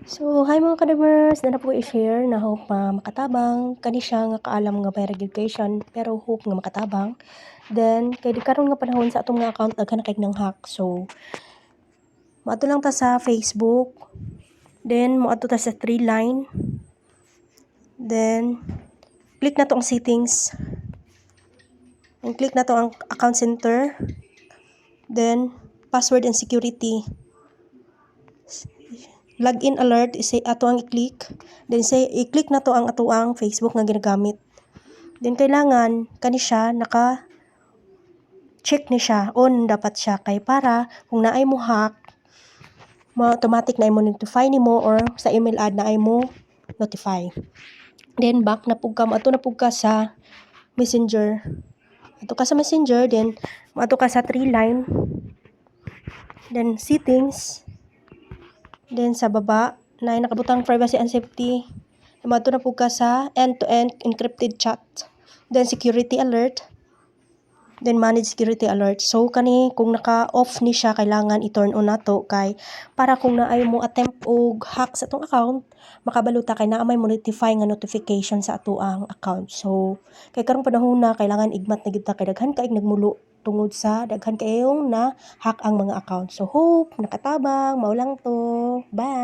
So, hi mga kadamers, na po i-share na hope makatabang kani siya nga kaalam nga viral education pero hope nga makatabang. Then kay di karon nga panahon sa atong nga account daghan na kay nang hack. So, moadto lang ta sa Facebook. Then moadto ta sa 3 line. Then click na to ang settings. And click na to ang account center. Then password and security. Login alert say ato ang i-click, then say i-click na to ang atuang Facebook nga ginagamit. Then kailangan kani siya naka check ni siya, on dapat siya kay para kung naay mo hack automatic na imo notify nimo or sa email ad na ay mo notify. Then back na pug ka, ato na pug ka sa Messenger. Ato ka sa Messenger, then ato ka sa 3 line. Then settings. Then sa baba, na nakabutang privacy and safety. Mato na po ka sa end-to-end encrypted chat. Then security alert. Then manage security alert. So kani kung naka-off ni siya kailangan i-turn on nato kay para kung naay mo attempt og hack sa atong account, makabaluta kay naa may mo notify nga notification sa ato ang account. So kay karong panahon na kailangan igmat na gyud ta kay daghan kaig nagmulo tungod sa daghan kayong na hack ang mga account. So hope nakatabang, mao lang to. Bye.